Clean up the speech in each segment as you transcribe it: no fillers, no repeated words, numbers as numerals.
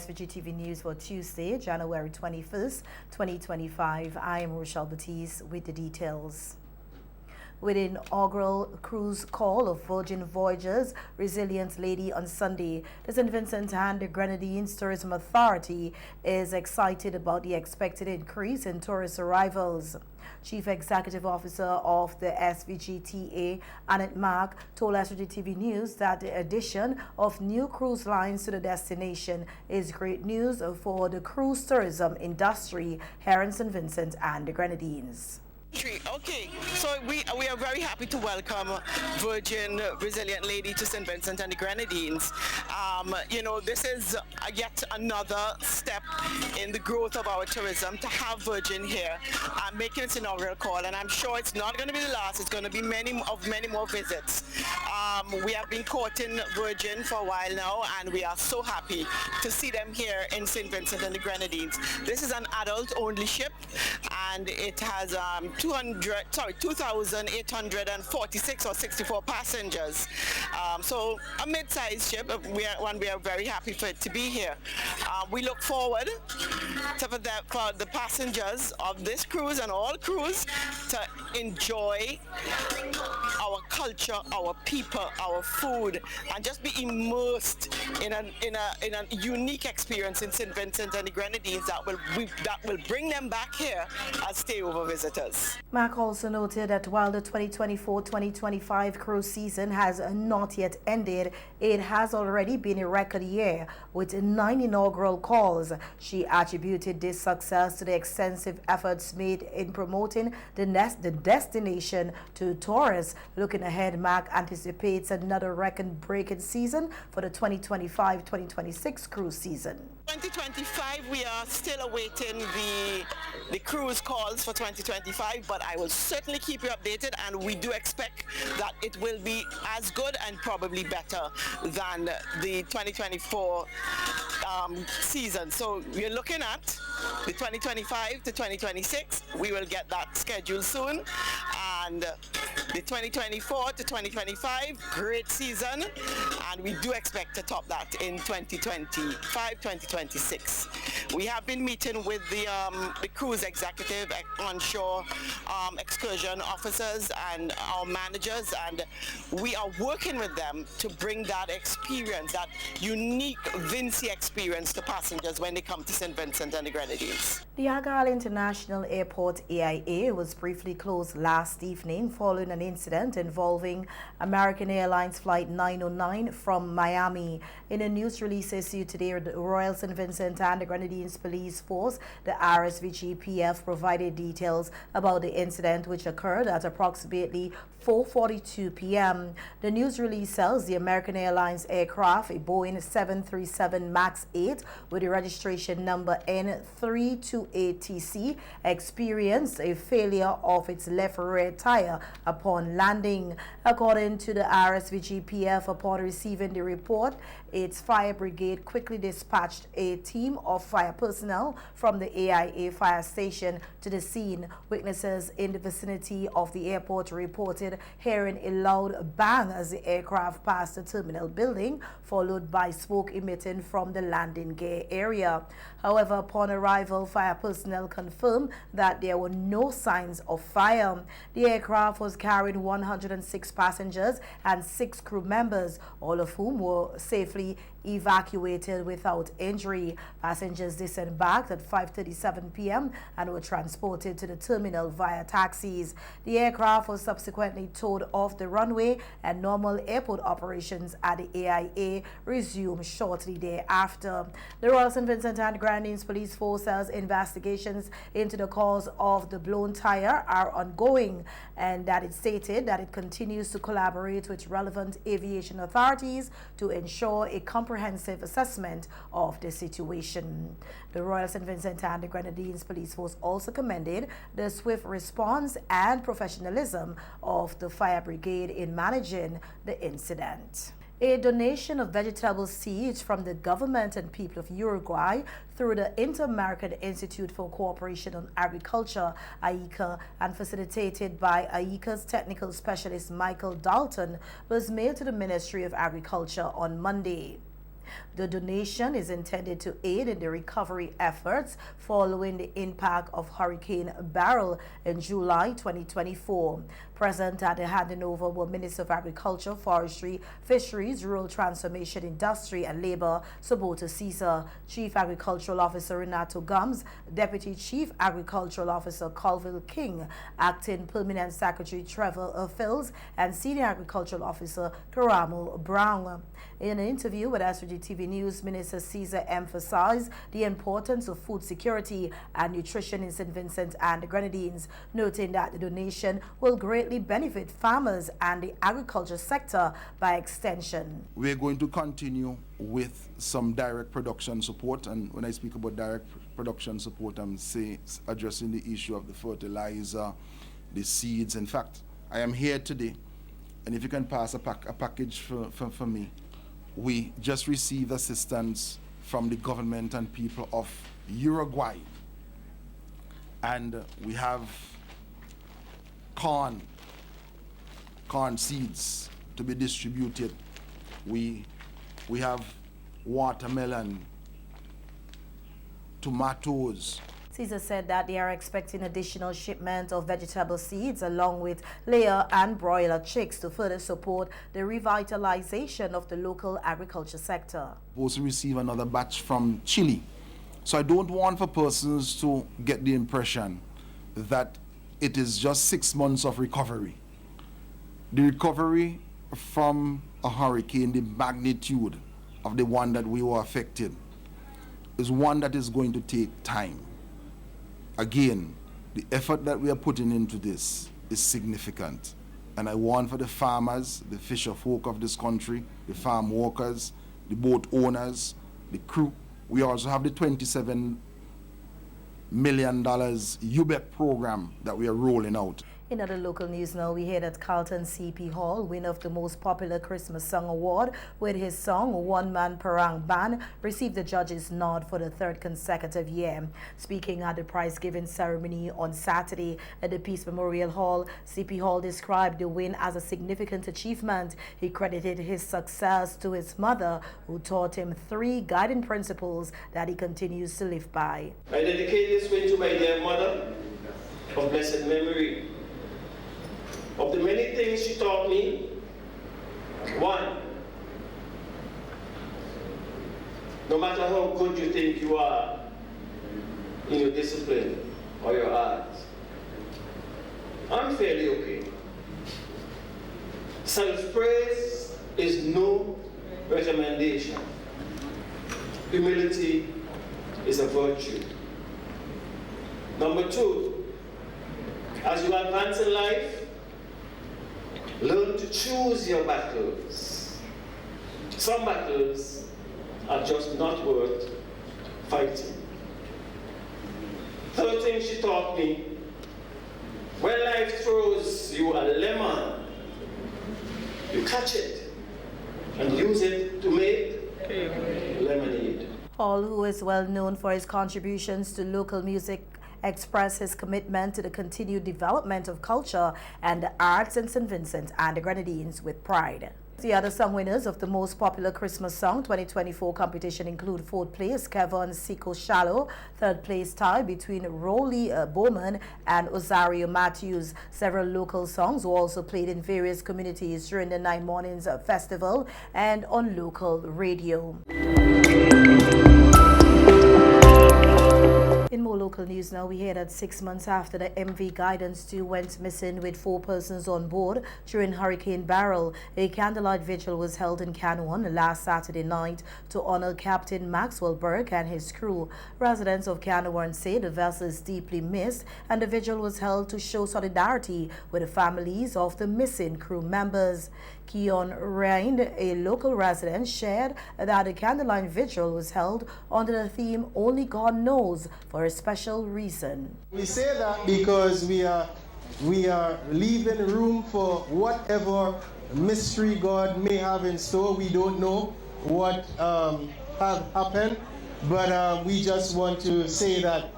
SVG-TV News for Tuesday, January 21st, 2025. I am Rochelle Batiste with the details. With an inaugural cruise call of Virgin Voyagers, Resilient Lady on Sunday, the St. Vincent and the Grenadines Tourism Authority is excited about the expected increase in tourist arrivals. Chief Executive Officer of the SVG-TV, Annette Mark, told SVG-TV News that the addition of new cruise lines to the destination is great news for the cruise tourism industry here in St. Vincent and the Grenadines. Okay, so we are very happy to welcome Virgin Resilient Lady to St. Vincent and the Grenadines. This is yet another step in the growth of our tourism to have Virgin here making its inaugural call, and I'm sure it's not going to be the last. It's going to be many more visits. We have been courting Virgin for a while now, and we are so happy to see them here in St. Vincent and the Grenadines. This is an adult-only ship, and it has 2,846 or 64 passengers. So a mid-sized ship. We are very happy for it to be here. We look forward for the passengers of this cruise and all cruise to enjoy our culture, our people, our food, and just be immersed in a unique experience in St. Vincent and the Grenadines that will bring them back here as stayover visitors. Mark also noted that while the 2024-2025 cruise season has not yet ended, it has already been a record year with 9 inaugural calls. She attributed this success to the extensive efforts made in promoting the destination to tourists. Looking ahead, Mark anticipates another record-breaking season for the 2025-2026 cruise season. 2025, we are still awaiting the cruise calls for 2025, but I will certainly keep you updated, and we do expect that it will be as good and probably better than the 2024 season. So we're looking at the 2025 to 2026. We will get that schedule soon, and the 2024 to 2025 great season, and we do expect to top that in 2025-2026. We have been meeting with the cruise executive, onshore excursion officers and our managers, and we are working with them to bring that experience, that unique Vinci experience to passengers when they come to St. Vincent and the Grenadines. The Agal International Airport AIA was briefly closed last evening following an incident involving American Airlines Flight 909 from Miami. In a news release issued today, the Royal St. Vincent and the Grenadines Police Force, the SVG-PF, provided details about the incident, which occurred at approximately 4:42 p.m. The news release says the American Airlines aircraft, a Boeing 737 MAX 8 with the registration number N328TC, experienced a failure of its left rear tire upon landing. According to the SVG-PF, upon receiving the report, its fire brigade quickly dispatched a team of fire personnel from the AIA fire station to the scene. Witnesses in the vicinity of the airport reported hearing a loud bang as the aircraft passed the terminal building, followed by smoke emitting from the landing gear area. However, upon arrival, fire personnel confirmed that there were no signs of fire. The aircraft was carrying 106 passengers and 6 crew members, all of whom were safely evacuated without injury. Passengers disembarked at 5:37 p.m. and were transported to the terminal via taxis. The aircraft was subsequently towed off the runway, and normal airport operations at the AIA resumed shortly thereafter. The Royal St. Vincent and Grenadines Police Force says investigations into the cause of the blown tire are ongoing, and that it stated that it continues to collaborate with relevant aviation authorities to ensure a comprehensive assessment of the situation. The Royal St. Vincent and the Grenadines Police Force also commended the swift response and professionalism of the fire brigade in managing the incident. A donation of vegetable seeds from the government and people of Uruguay through the Inter-American Institute for Cooperation on Agriculture, AICA, and facilitated by AICA's technical specialist Michael Dalton was mailed to the Ministry of Agriculture on Monday. The donation is intended to aid in the recovery efforts following the impact of Hurricane Beryl in July 2024. Present at the handing over were Minister of Agriculture, Forestry, Fisheries, Rural Transformation, Industry and Labor, Subota Caesar, Chief Agricultural Officer Renato Gums, Deputy Chief Agricultural Officer Colville King, Acting Permanent Secretary Trevor Phils, and Senior Agricultural Officer Karamo Brown. In an interview with SVG-TV News, Minister Caesar emphasized the importance of food security and nutrition in St. Vincent and the Grenadines, noting that the donation will greatly benefit farmers and the agriculture sector by extension. We're going to continue with some direct production support, and when I speak about direct production support, I'm addressing the issue of the fertilizer, the seeds. In fact, I am here today, and if you can pass a package for me. We just received assistance from the government and people of Uruguay, and we have corn seeds to be distributed. We have watermelon, tomatoes. Caesar said that they are expecting additional shipment of vegetable seeds along with layer and broiler chicks to further support the revitalization of the local agriculture sector. We also receive another batch from Chile. So I don't want for persons to get the impression that it is just 6 months of recovery. The recovery from a hurricane, the magnitude of the one that we were affected, is one that is going to take time. Again, the effort that we are putting into this is significant. And I want for the farmers, the fisher folk of this country, the farm workers, the boat owners, the crew. We also have the $27 million UBEC program that we are rolling out. In other local news now, we hear that Carlton CP Hall, winner of the most popular Christmas song award with his song One Man Parang Ban, received the judge's nod for the third consecutive year. Speaking at the prize-giving ceremony on Saturday at the Peace Memorial Hall, CP Hall described the win as a significant achievement. He credited his success to his mother, who taught him 3 guiding principles that he continues to live by. I dedicate this win to my dear mother of blessed memory. Of the many things she taught me, 1, no matter how good you think you are in your discipline or your art, I'm fairly okay. Self-praise is no recommendation. Humility is a virtue. Number 2, as you advance in life, learn to choose your battles. Some battles are just not worth fighting. Third thing she taught me, when life throws you a lemon, you catch it and use it to make lemonade. Hall, who is well known for his contributions to local music, expressed his commitment to the continued development of culture and the arts in St. Vincent and the Grenadines with pride. The other song winners of the most popular Christmas song 2024 competition include 4th place Kevin Siko Shallow, 3rd place tie between Rolly Bowman and Osario Matthews. Several local songs were also played in various communities during the 9 Mornings festival and on local radio. In more local news now, we hear that 6 months after the MV Guidance 2 went missing with 4 persons on board during Hurricane Beryl, a candlelight vigil was held in Canouan last Saturday night to honor Captain Maxwell Burke and his crew. Residents of Canouan say the vessel is deeply missed, and the vigil was held to show solidarity with the families of the missing crew members. Keon Rind, a local resident, shared that the candlelight vigil was held under the theme Only God Knows for a special reason. We say that because we are leaving room for whatever mystery God may have in store. We don't know what has happened, but we just want to say that,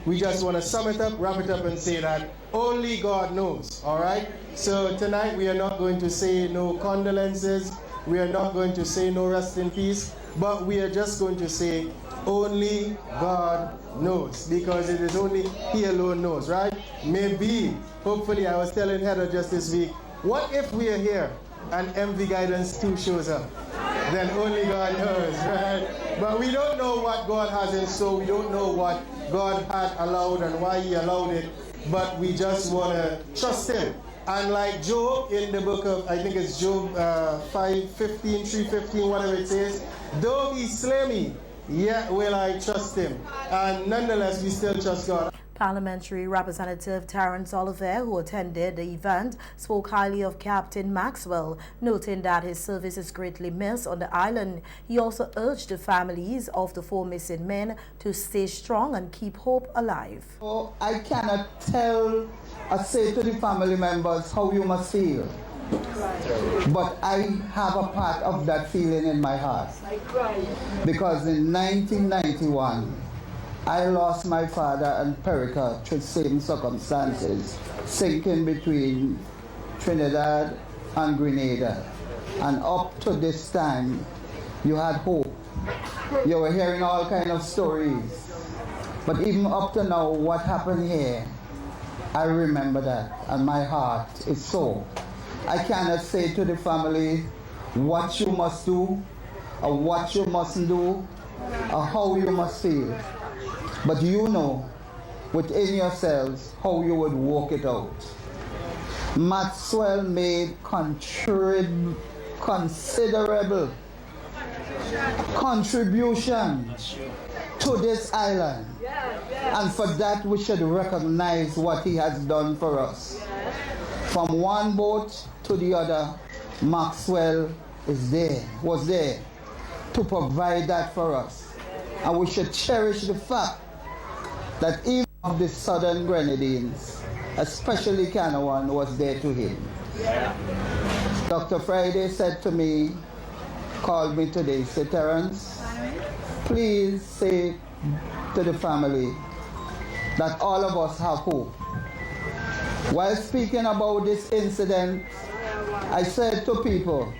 we just want to sum it up, wrap it up and say that only God knows, all right? So tonight we are not going to say no condolences, we are not going to say no rest in peace, but we are just going to say, only God knows, because it is only He alone knows, right? Maybe, hopefully, I was telling Heather just this week, what if we are here and MV Guidance 2 shows up? Then only God knows, right? But we don't know what God has in store. We don't know what God had allowed and why He allowed it. But we just want to trust Him. And like Job in the book of, I think it's Job 5:15, 3:15, whatever it says, though He slay me, yet will I trust Him. And nonetheless, we still trust God. Parliamentary Representative Terence Oliver, who attended the event, spoke highly of Captain Maxwell, noting that his service is greatly missed on the island. He also urged the families of the 4 missing men to stay strong and keep hope alive. Oh, I cannot tell or say to the family members how you must feel, but I have a part of that feeling in my heart. Because in 1991, I lost my father and Perica through same circumstances, sinking between Trinidad and Grenada. And up to this time, you had hope. You were hearing all kinds of stories. But even up to now, what happened here, I remember that, and my heart is sore. I cannot say to the family what you must do, or what you mustn't do, or how you must feel. But you know within yourselves how you would work it out. Maxwell made considerable contribution to this island. And for that we should recognize what he has done for us. From one boat to the other, Maxwell was there to provide that for us. And we should cherish the fact that even of the Southern Grenadines, especially Canawan, was there to him. Dr. Friday said to me, called me today, said, Terence, please say to the family that all of us have hope. While speaking about this incident, I said to people,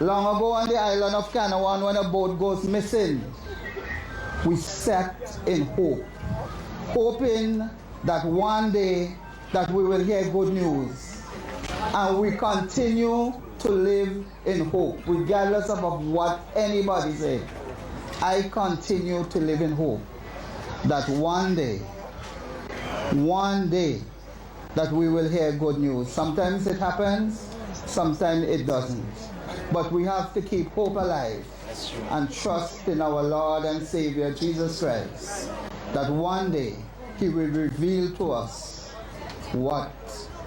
long ago on the island of Canawan, when a boat goes missing, we sat in hope, hoping that one day that we will hear good news. And we continue to live in hope, regardless of what anybody says. I continue to live in hope that one day, that we will hear good news. Sometimes it happens, sometimes it doesn't. But we have to keep hope alive and trust in our Lord and Savior Jesus Christ, that one day He will reveal to us what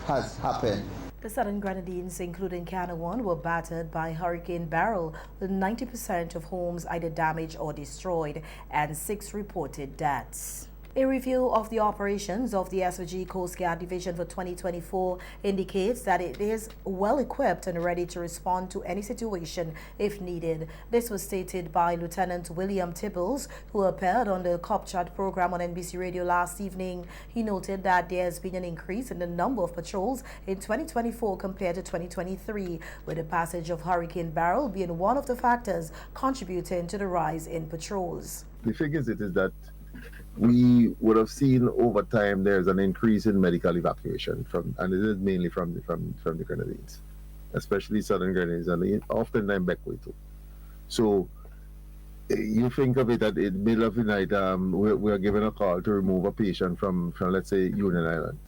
has happened. The Southern Grenadines, including Canawan, were battered by Hurricane Beryl, with 90% of homes either damaged or destroyed, and 6 reported deaths. A review of the operations of the SVG Coast Guard Division for 2024 indicates that it is well equipped and ready to respond to any situation if needed. This was stated by Lieutenant William Tibbles, who appeared on the Cop Chat program on NBC Radio last evening. He noted that there has been an increase in the number of patrols in 2024 compared to 2023, with the passage of Hurricane Beryl being one of the factors contributing to the rise in patrols. The figures it is that we would have seen over time there's an increase in medical evacuation and it is mainly from the Grenadines, especially Southern Grenadines, and often Beckway too. So you think of it at the middle of the night, we are given a call to remove a patient from let's say Union Island.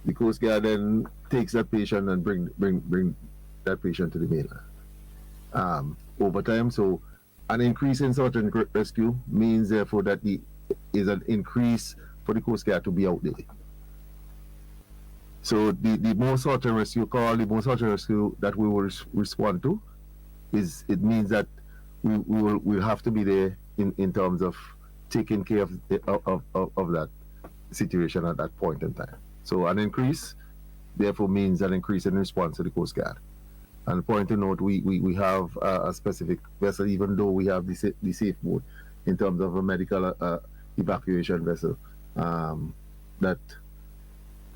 The Coast Guard then takes that patient and bring that patient to the mainland. Over time, so an increase in search and rescue means therefore that there is an increase for the Coast Guard to be out there. So the more search and rescue call, the more search and rescue that we will respond to, it means that we'll have to be there in terms of taking care of that situation at that point in time. So an increase therefore means an increase in response to the Coast Guard. And point to note, we have a specific vessel, even though we have the safe mode in terms of a medical evacuation vessel that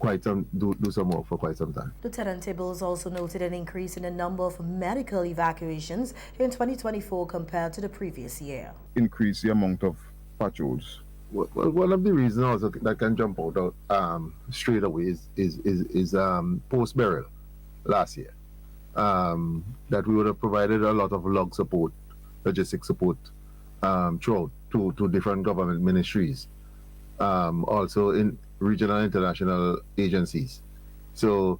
do some work for quite some time. Lieutenant Tibbles also noted an increase in the number of medical evacuations in 2024 compared to the previous year. Increase the amount of patrols. Well, one of the reasons also that can jump out straight away is post burial last year. That we would have provided a lot of log support, logistic support throughout to different government ministries, also in regional and international agencies. So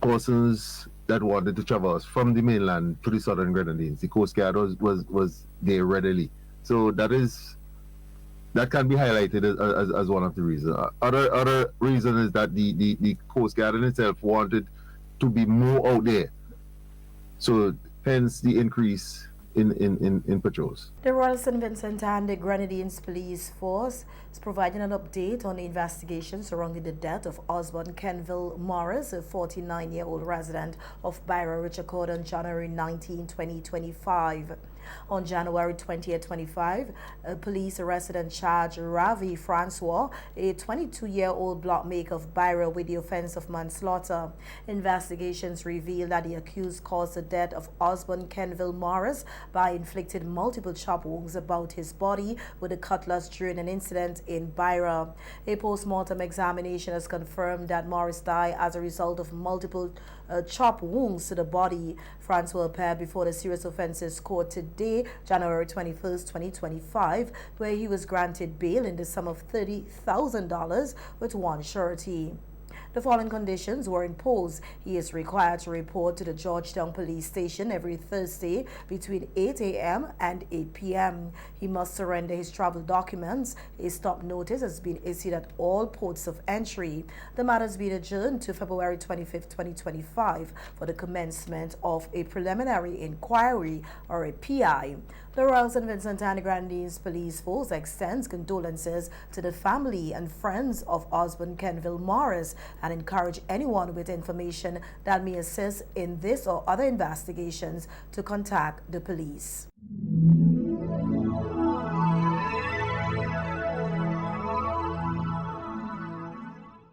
persons that wanted to traverse from the mainland to the southern Grenadines, the Coast Guard was there readily. So that can be highlighted as one of the reasons. Other reason is that the Coast Guard in itself wanted to be more out there. So hence the increase in patrols. The Royal St. Vincent and the Grenadines Police Force is providing an update on the investigation surrounding the death of Osborne Kenville Morris, a 49-year-old resident of Byra, which occurred on January 19, 2025. On January 20, 25, police arrested and charged Ravi Francois, a 22-year-old blockmaker of Byra, with the offense of manslaughter. Investigations revealed that the accused caused the death of Osborne Kenville Morris by inflicting multiple chop wounds about his body with a cutlass during an incident in Byra. A post-mortem examination has confirmed that Morris died as a result of multiple chop wounds to the body. Francois appeared before the Serious Offences Court today, January 21st, 2025, where he was granted bail in the sum of $30,000 with one surety. The following conditions were imposed. He is required to report to the Georgetown Police Station every Thursday between 8 a.m. and 8 p.m. He must surrender his travel documents. A stop notice has been issued at all ports of entry. The matter has been adjourned to February 25, 2025 for the commencement of a preliminary inquiry or a PI. The Royal St. Vincent and the Grenadines Police Force extends condolences to the family and friends of Osborne Kenville Morris and encourage anyone with information that may assist in this or other investigations to contact the police.